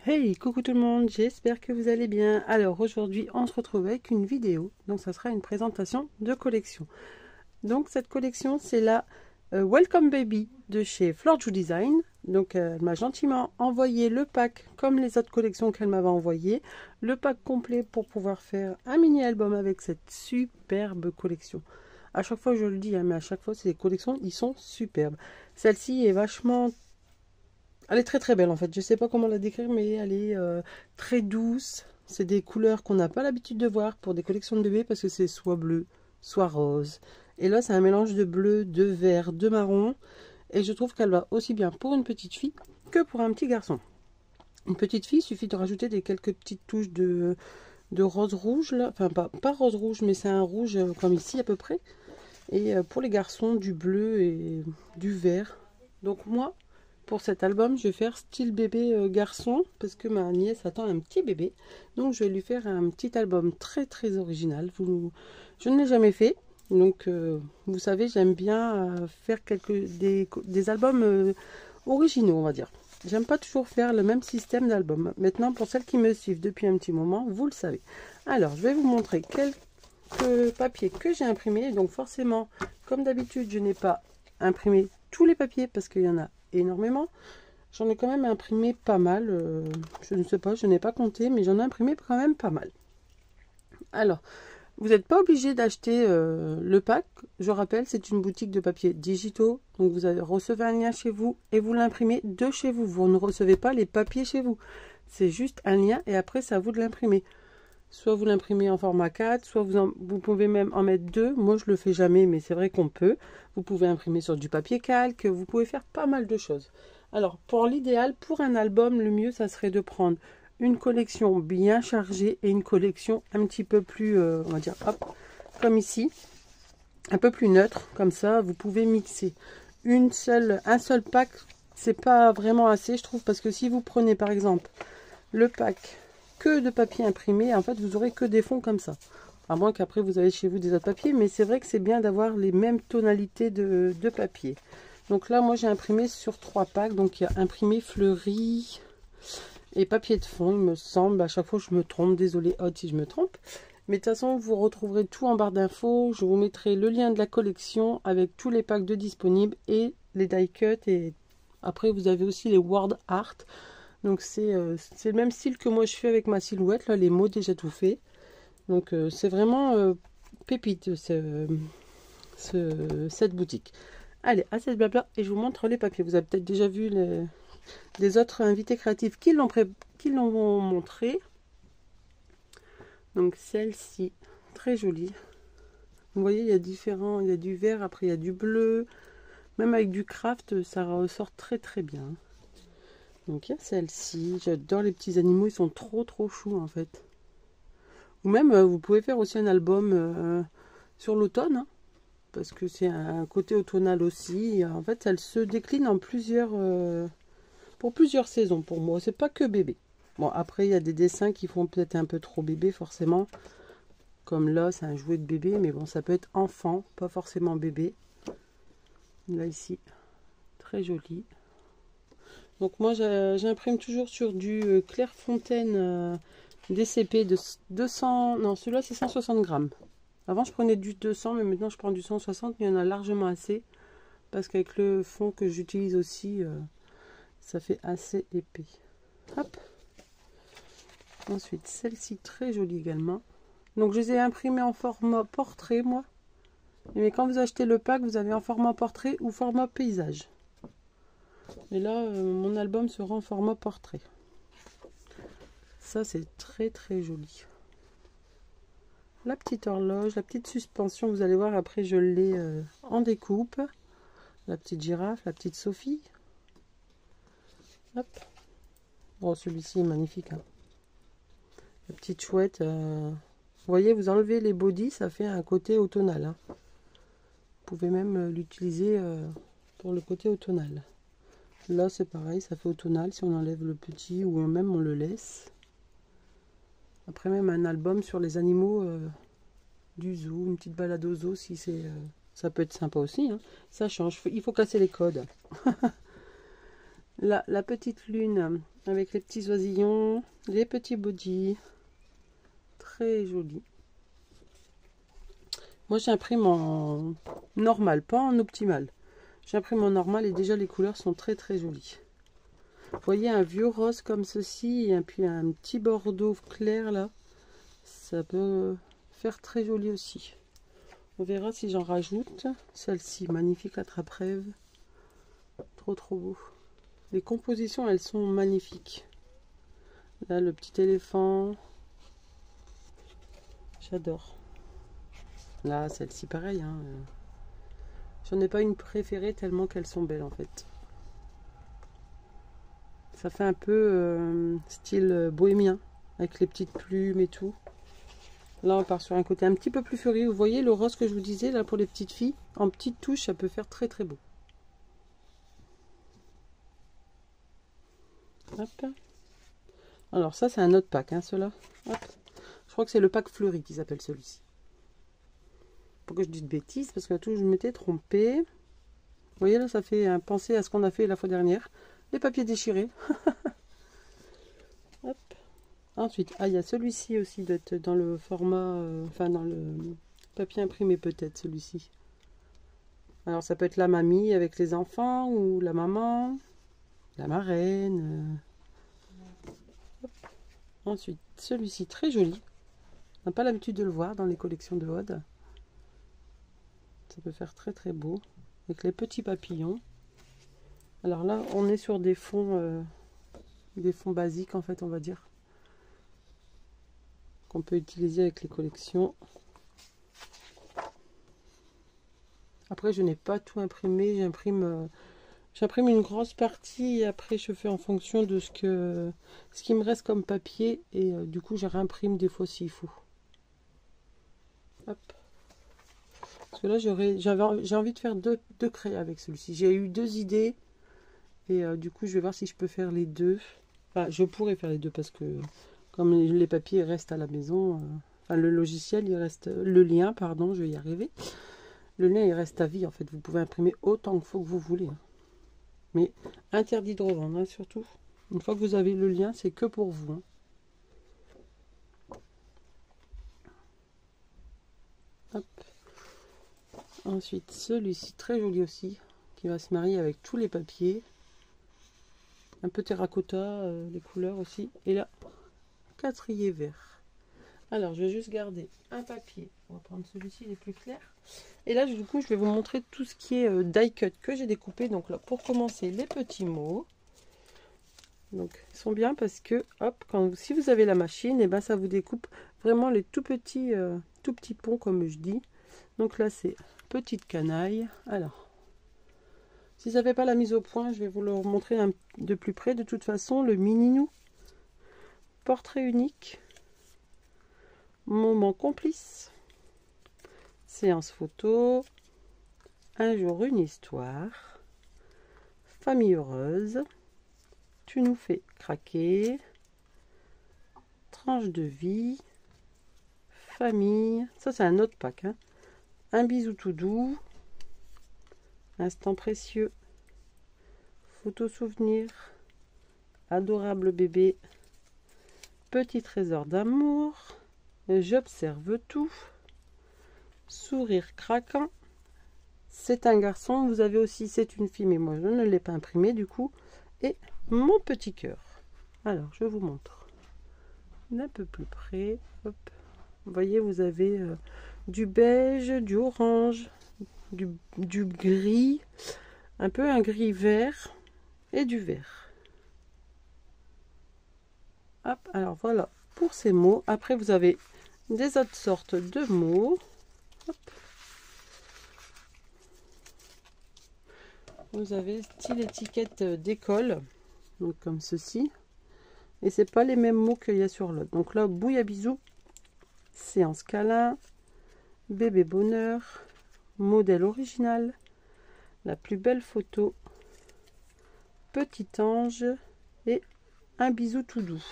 Hey, coucou tout le monde, j'espère que vous allez bien. Alors aujourd'hui, on se retrouve avec une vidéo. Donc ça sera une présentation de collection. Donc cette collection, c'est la Welcome Baby de chez Florju Design. Donc elle m'a gentiment envoyé le pack comme les autres collections qu'elle m'avait envoyé. Le pack complet pour pouvoir faire un mini album avec cette superbe collection. À chaque fois je le dis, hein, mais à chaque fois ces collections, ils sont superbes. Celle-ci est vachement... Elle est très très belle en fait, je sais pas comment la décrire, mais elle est très douce. C'est des couleurs qu'on n'a pas l'habitude de voir pour des collections de bébés parce que c'est soit bleu, soit rose. Et là c'est un mélange de bleu, de vert, de marron. Et je trouve qu'elle va aussi bien pour une petite fille que pour un petit garçon. Une petite fille, il suffit de rajouter quelques petites touches de rose rouge. Là. Enfin pas rose rouge, mais c'est un rouge comme ici à peu près. Et pour les garçons, du bleu et du vert. Donc moi... Pour cet album, je vais faire style bébé garçon parce que ma nièce attend un petit bébé. Donc je vais lui faire un petit album très très original. Je ne l'ai jamais fait. Donc vous savez, j'aime bien faire des albums originaux, on va dire. J'aime pas toujours faire le même système d'album. Maintenant, pour celles qui me suivent depuis un petit moment, vous le savez. Alors, je vais vous montrer quelques papiers que j'ai imprimés. Donc forcément, comme d'habitude, je n'ai pas imprimé tous les papiers parce qu'il y en a énormément. J'en ai quand même imprimé pas mal. Je ne sais pas, je n'ai pas compté, mais j'en ai imprimé quand même pas mal. Alors, vous n'êtes pas obligé d'acheter le pack. Je rappelle, c'est une boutique de papiers digitaux. Donc, vous recevez un lien chez vous et vous l'imprimez de chez vous. Vous ne recevez pas les papiers chez vous. C'est juste un lien et après, c'est à vous de l'imprimer. Soit vous l'imprimez en format 4, soit vous pouvez même en mettre deux. Moi, je le fais jamais, mais c'est vrai qu'on peut. Vous pouvez imprimer sur du papier calque. Vous pouvez faire pas mal de choses. Alors, pour l'idéal, pour un album, le mieux, ça serait de prendre une collection bien chargée et une collection un petit peu plus, on va dire, hop, comme ici, un peu plus neutre. Comme ça, vous pouvez mixer. Un seul pack, c'est pas vraiment assez, je trouve, parce que si vous prenez, par exemple, le pack que de papier imprimé, en fait vous aurez que des fonds comme ça, à moins qu'après vous avez chez vous des autres papiers, mais c'est vrai que c'est bien d'avoir les mêmes tonalités de papier. Donc là moi j'ai imprimé sur 3 packs, donc il y a imprimé, fleuri et papier de fond, il me semble. À chaque fois je me trompe, désolé Aude si je me trompe, mais de toute façon vous retrouverez tout en barre d'infos. Je vous mettrai le lien de la collection avec tous les packs de disponibles et les die cut, et après vous avez aussi les word art. Donc c'est le même style que moi je fais avec ma silhouette, là les mots déjà tout fait. Donc c'est vraiment pépite cette boutique. Allez, assez de blabla et je vous montre les papiers. Vous avez peut-être déjà vu des autres invités créatifs qui l'ont montré. Donc celle-ci, très jolie. Vous voyez, il y a il y a du vert, après il y a du bleu. Même avec du craft, ça ressort très très bien. Donc il y a celle-ci, j'adore les petits animaux, ils sont trop choux en fait. Ou même vous pouvez faire aussi un album sur l'automne, hein, parce que c'est un côté automnal aussi. En fait, elle se décline en pour plusieurs saisons pour moi, c'est pas que bébé. Bon, après il y a des dessins qui font peut-être un peu trop bébé forcément. Comme là, c'est un jouet de bébé, mais bon, ça peut être enfant, pas forcément bébé. Là ici, très joli. Donc moi j'imprime toujours sur du Clairefontaine DCP de 200, non celui-là c'est 160 grammes. Avant je prenais du 200, mais maintenant je prends du 160, mais il y en a largement assez. Parce qu'avec le fond que j'utilise aussi, ça fait assez épais. Hop. Ensuite celle-ci très jolie également. Donc je les ai imprimées en format portrait moi. Mais quand vous achetez le pack, vous avez en format portrait ou format paysage. Et là, mon album sera en format portrait. Ça, c'est très joli. La petite horloge, la petite suspension, vous allez voir, après, je l'ai en découpe. La petite girafe, la petite Sophie. Hop. Bon, celui-ci est magnifique. Hein. La petite chouette. Vous voyez, vous enlevez les bodys, ça fait un côté automnal. Hein. Vous pouvez même l'utiliser pour le côté automnal. Là, c'est pareil, ça fait automnal si on enlève le petit ou même on le laisse. Après, même un album sur les animaux du zoo, une petite balade au zoo, si c'est, ça peut être sympa aussi. Hein. Ça change, il faut casser les codes. Là, la petite lune avec les petits oisillons, les petits bodys. Très joli. Moi, j'imprime en normal, pas en optimal. J'imprime en normal et déjà les couleurs sont très très jolies. Vous voyez un vieux rose comme ceci et puis un petit bordeaux clair là. Ça peut faire très joli aussi. On verra si j'en rajoute. Celle-ci, magnifique attrape-rêve. Trop trop beau. Les compositions, elles sont magnifiques. Là, le petit éléphant. J'adore. Là, celle-ci, pareil. Hein. J'en ai pas une préférée tellement qu'elles sont belles en fait. Ça fait un peu style bohémien, avec les petites plumes et tout. Là, on part sur un côté un petit peu plus fleuri. Vous voyez le rose que je vous disais, là, pour les petites filles, en petites touches, ça peut faire très très beau. Hop. Alors ça, c'est un autre pack, hein, ceux-là. Je crois que c'est le pack fleuri qu'ils appellent celui-ci. Pour que je dise de bêtises, parce que tout, je m'étais trompée. Vous voyez, là, ça fait penser à ce qu'on a fait la fois dernière. Les papiers déchirés. Hop. Ensuite, il y a celui-ci aussi d'être dans le format, enfin dans le papier imprimé peut-être, celui-ci. Alors ça peut être la mamie avec les enfants, ou la maman, la marraine. Ensuite, celui-ci très joli. On n'a pas l'habitude de le voir dans les collections de Aude. Ça peut faire très très beau. Avec les petits papillons. Alors là, on est sur des fonds basiques en fait, on va dire. Qu'on peut utiliser avec les collections. Après, je n'ai pas tout imprimé. J'imprime une grosse partie et après je fais en fonction de ce qui me reste comme papier. Et du coup, je réimprime des fois s'il faut. Hop. Parce que là, j'ai envie de faire deux crayons avec celui-ci. J'ai eu 2 idées. Et du coup, je vais voir si je peux faire les 2. Enfin, je pourrais faire les 2 parce que comme les papiers restent à la maison, enfin le logiciel, il reste, le lien, pardon, je vais y arriver. Le lien, il reste à vie en fait. Vous pouvez imprimer autant que vous voulez. Hein. Mais interdit de revendre, hein, surtout. Une fois que vous avez le lien, c'est que pour vous. Hein. Hop. Ensuite, celui-ci, très joli aussi, qui va se marier avec tous les papiers. Un peu terracotta, les couleurs aussi. Et là, 4e vert. Alors, je vais juste garder un papier. On va prendre celui-ci, il est plus clair. Et là, du coup, je vais vous montrer tout ce qui est die cut que j'ai découpé. Donc là, pour commencer, les petits mots. Donc, ils sont bien parce que, hop, si vous avez la machine, et ben, ça vous découpe vraiment les tout petits ponts, comme je dis. Donc là, c'est petite canaille. Alors, si vous n'avez pas la mise au point, je vais vous le montrer de plus près. De toute façon, le mini-nous, portrait unique, moment complice, séance photo, un jour une histoire, famille heureuse, tu nous fais craquer, tranche de vie, famille, ça c'est un autre pack, hein. Un bisou tout doux, instant précieux, photo souvenir, adorable bébé, petit trésor d'amour, j'observe tout, sourire craquant, c'est un garçon, vous avez aussi c'est une fille, mais moi je ne l'ai pas imprimé du coup, et mon petit cœur. Alors je vous montre d'un peu plus près. Hop. Vous voyez, vous avez du beige, du orange, du gris, un peu un gris vert et du vert. Hop, alors voilà pour ces mots. Après vous avez des autres sortes de mots. Hop. Vous avez style étiquette d'école, donc comme ceci. Et c'est pas les mêmes mots qu'il y a sur l'autre. Donc là, bouille à bisous, séance câlin, bébé bonheur, modèle original, la plus belle photo, petit ange et un bisou tout doux.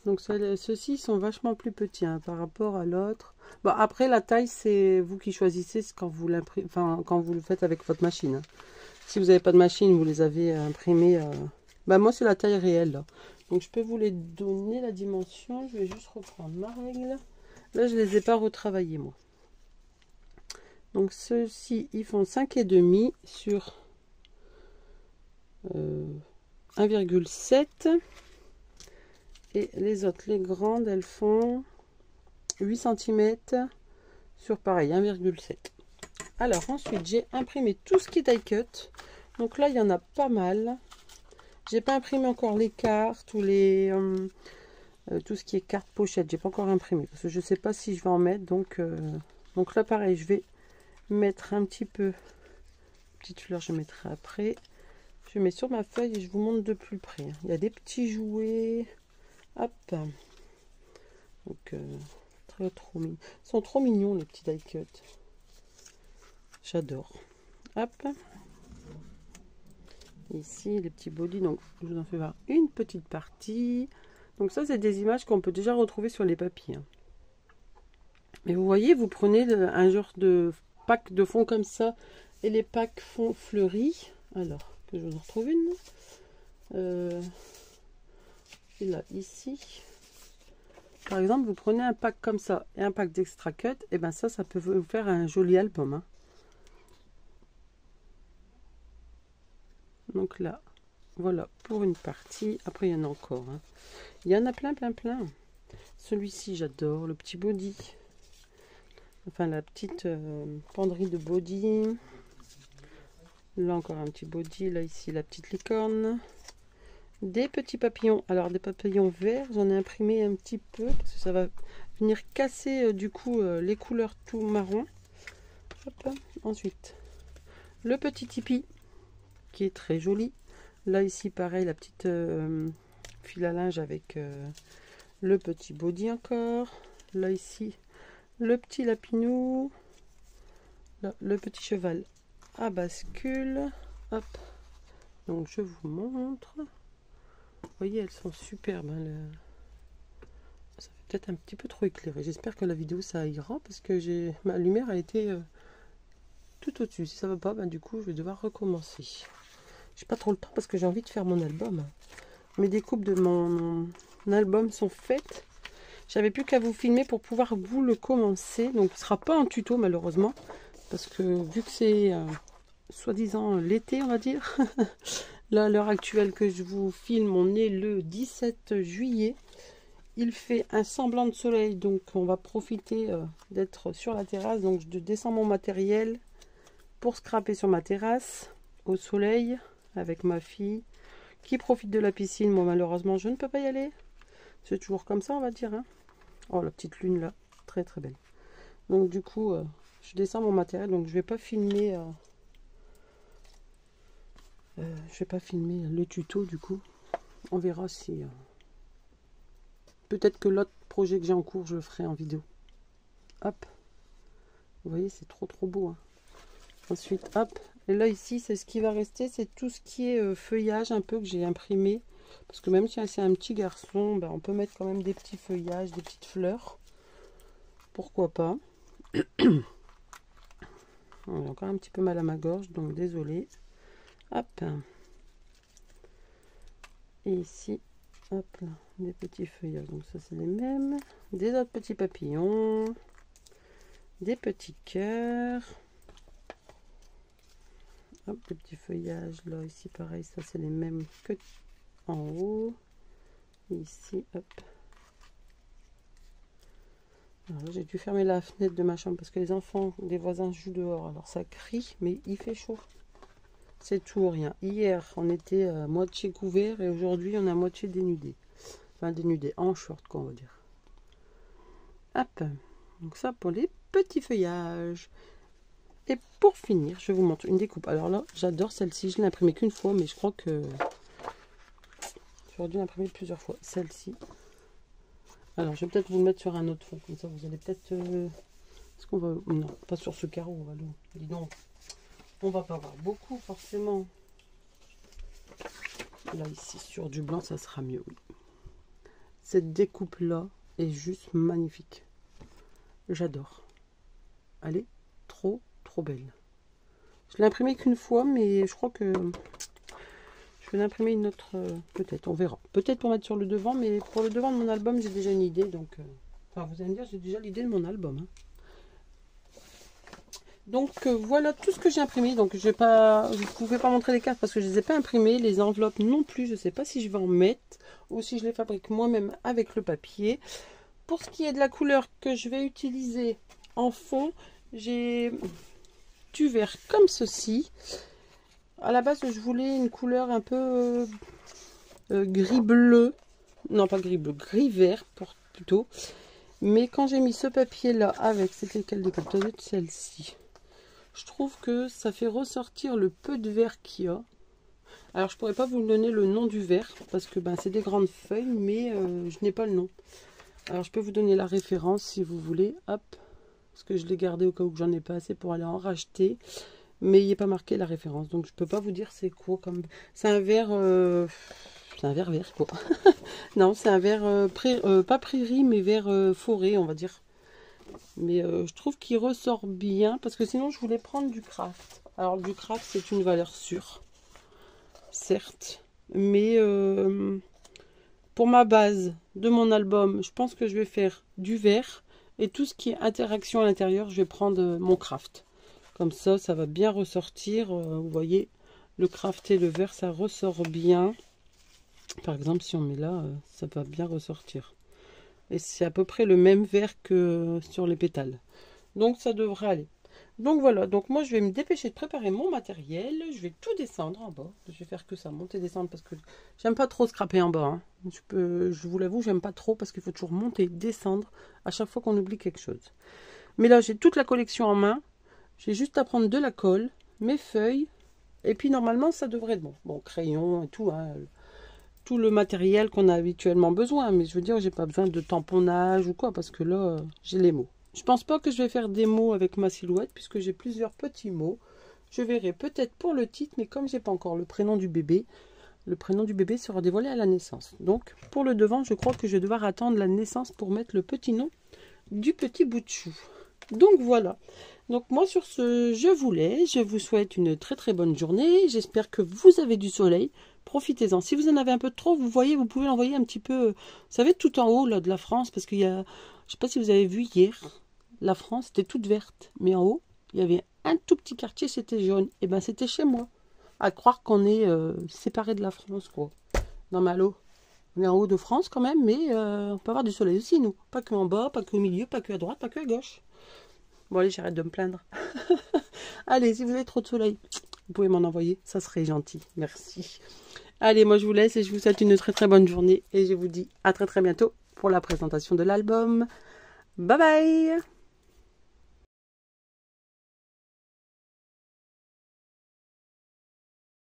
Donc ceux-ci sont vachement plus petits hein, par rapport à l'autre. Bon, après la taille c'est vous qui choisissez quand vous l'imprimez, enfin quand vous le faites avec votre machine. Hein. Si vous n'avez pas de machine, vous les avez imprimés. Bah moi, c'est la taille réelle, là. Donc, je peux vous les donner, la dimension. Je vais juste reprendre ma règle. Là, je ne les ai pas retravaillés, moi. Donc, ceux-ci, ils font 5,5 sur 1,7. Et les autres, les grandes, elles font 8 cm sur pareil, 1,7. Alors ensuite, j'ai imprimé tout ce qui est die cut. Donc là, il y en a pas mal. J'ai pas imprimé encore les cartes ou les tout ce qui est carte pochette. J'ai pas encore imprimé parce que je sais pas si je vais en mettre. Donc là, pareil, je vais mettre un petit peu. Petite fleur, je mettrai après. Je mets sur ma feuille et je vous montre de plus près. Il y a des petits jouets. Hop. Donc trop mignons. Ils sont trop mignons les petits die cut. J'adore. Hop. Ici les petits bodys. Donc je vous en fais voir une petite partie. Donc ça c'est des images qu'on peut déjà retrouver sur les papiers. Mais vous voyez, vous prenez un genre de pack de fond comme ça et les packs fond fleuris. Alors que je vous en retrouve une. Et là ici. Par exemple, vous prenez un pack comme ça et un pack d'extra cut, et ben ça peut vous faire un joli album. Hein. Donc là, voilà pour une partie. Après, il y en a encore. Hein. Il y en a plein. Celui-ci, j'adore. Le petit body. Enfin, la petite penderie de body. Là, encore un petit body. Là, ici, la petite licorne. Des petits papillons. Alors, des papillons verts, j'en ai imprimé un petit peu parce que ça va venir casser du coup les couleurs tout marron. Hop. Ensuite, le petit tipi qui est très joli. Là, ici, pareil, la petite fil à linge avec le petit body encore. Là, ici, le petit lapinou. Là, le petit cheval à bascule. Hop. Donc, je vous montre. Vous voyez, elles sont superbes. Hein, ça fait peut-être un petit peu trop éclairé. J'espère que la vidéo ça ira parce que ma lumière a été tout au-dessus. Si ça va pas, ben, du coup, je vais devoir recommencer. J'ai pas trop le temps parce que j'ai envie de faire mon album. Mes découpes de mon album sont faites. J'avais plus qu'à vous filmer pour pouvoir vous le commencer. Donc, ce sera pas en tuto malheureusement parce que vu que c'est soi-disant l'été, on va dire. Là, à l'heure actuelle que je vous filme, on est le 17 juillet. Il fait un semblant de soleil, donc on va profiter d'être sur la terrasse. Donc je descends mon matériel pour scraper sur ma terrasse, au soleil, avec ma fille, qui profite de la piscine. Moi, malheureusement, je ne peux pas y aller. C'est toujours comme ça, on va dire. Hein. Oh, la petite lune là, très très belle. Donc du coup, je descends mon matériel, donc je vais pas filmer... je vais pas filmer le tuto du coup. On verra si... peut-être que l'autre projet que j'ai en cours, je le ferai en vidéo. Hop. Vous voyez, c'est trop beau. Hein. Ensuite, hop. Et là, ici, c'est ce qui va rester. C'est tout ce qui est feuillage un peu que j'ai imprimé. Parce que même si c'est un petit garçon, ben, on peut mettre quand même des petits feuillages, des petites fleurs. Pourquoi pas. J'ai encore un petit peu mal à ma gorge, donc désolé. Hop. Et ici, hop là, des petits feuillages. Donc ça, c'est les mêmes. Des autres petits papillons. Des petits cœurs. Hop, des petits feuillages. Là, ici, pareil, ça, c'est les mêmes que en haut. Et ici, hop. Alors là, j'ai dû fermer la fenêtre de ma chambre parce que les enfants des voisins jouent dehors. Alors ça crie, mais il fait chaud. C'est tout ou rien. Hier, on était à moitié couvert et aujourd'hui, on est à moitié dénudé. Enfin, dénudé, en short, quoi, on va dire. Hop. Donc ça, pour les petits feuillages. Et pour finir, je vous montre une découpe. Alors là, j'adore celle-ci. Je l'ai imprimée qu'une fois, mais je crois que j'aurais dû l'imprimer plusieurs fois. Celle-ci. Alors, je vais peut-être vous le mettre sur un autre fond. Comme ça, vous allez peut-être... Est-ce qu'on va... Non, pas sur ce carreau. On va le... Dis donc. On va pas avoir beaucoup, forcément. Là, ici, sur du blanc, ça sera mieux. Oui. Cette découpe-là est juste magnifique. J'adore. Elle est trop belle. Je l'ai imprimé qu'une fois, mais je crois que je vais l'imprimer une autre, peut-être, on verra. Peut-être pour mettre sur le devant, mais pour le devant de mon album, j'ai déjà une idée. Donc, enfin, vous allez me dire, j'ai déjà l'idée de mon album. Hein. Donc, voilà tout ce que j'ai imprimé. Donc, je ne pouvais pas montrer les cartes parce que je ne les ai pas imprimées. Les enveloppes non plus, je ne sais pas si je vais en mettre ou si je les fabrique moi-même avec le papier. Pour ce qui est de la couleur que je vais utiliser en fond, j'ai du vert comme ceci. À la base, je voulais une couleur un peu gris-bleu. Non, pas gris-bleu, gris-vert plutôt. Mais quand j'ai mis ce papier-là avec, c'était quelle des cartes? Celle-ci. Je trouve que ça fait ressortir le peu de vert qu'il y a. Alors, je pourrais pas vous donner le nom du vert parce que c'est des grandes feuilles, mais je n'ai pas le nom. Alors, je peux vous donner la référence si vous voulez. Hop, parce que je l'ai gardé au cas où j'en ai pas assez pour aller en racheter. Mais il n'est pas marqué la référence, donc je peux pas vous dire c'est quoi comme. C'est un vert, vert quoi. Non, c'est un vert pas prairie, mais vert forêt, on va dire. Mais je trouve qu'il ressort bien parce que sinon je voulais prendre du craft. Alors du craft c'est une valeur sûre, certes, mais pour ma base de mon album, je pense que je vais faire du vert et tout ce qui est interaction à l'intérieur, je vais prendre mon craft. Comme ça va bien ressortir. Vous voyez, le craft et le vert, ça ressort bien. Par exemple, si on met là, ça va bien ressortir. Et c'est à peu près le même vert que sur les pétales. Donc, ça devrait aller. Donc, voilà. Donc, moi, je vais me dépêcher de préparer mon matériel. Je vais tout descendre en bas. Je vais faire que ça, monter et descendre, parce que j'aime pas trop scraper en bas. Hein. Je vous l'avoue, j'aime pas trop, parce qu'il faut toujours monter et descendre à chaque fois qu'on oublie quelque chose. Mais là, j'ai toute la collection en main. J'ai juste à prendre de la colle, mes feuilles, et puis normalement ça devrait être bon. Bon, crayon et tout, hein, tout le matériel qu'on a habituellement besoin. Mais je veux dire, j'ai pas besoin de tamponnage ou quoi, parce que là, j'ai les mots. Je pense pas que je vais faire des mots avec ma silhouette, puisque j'ai plusieurs petits mots. Je verrai peut-être pour le titre, mais comme j'ai pas encore le prénom du bébé sera dévoilé à la naissance. Donc, pour le devant, je crois que je vais devoir attendre la naissance pour mettre le petit nom du petit bout de chou. Donc voilà. Donc moi sur ce, je vous souhaite une très très bonne journée. J'espère que vous avez du soleil. Profitez-en. Si vous en avez un peu trop, vous voyez, vous pouvez l'envoyer un petit peu, vous savez, tout en haut là, de la France. Parce qu'il y a, je sais pas si vous avez vu hier, la France était toute verte. Mais en haut, il y avait un tout petit quartier, c'était jaune. Et ben c'était chez moi. À croire qu'on est séparés de la France, quoi. Non mais allô, on est en haut de France quand même, mais on peut avoir du soleil aussi, nous. Pas que en bas, pas que au milieu, pas que à droite, pas que à gauche. Bon, allez, j'arrête de me plaindre. Allez, si vous avez trop de soleil, vous pouvez m'en envoyer. Ça serait gentil. Merci. Allez, moi, je vous laisse et je vous souhaite une très très bonne journée. Et je vous dis à très très bientôt pour la présentation de l'album. Bye bye!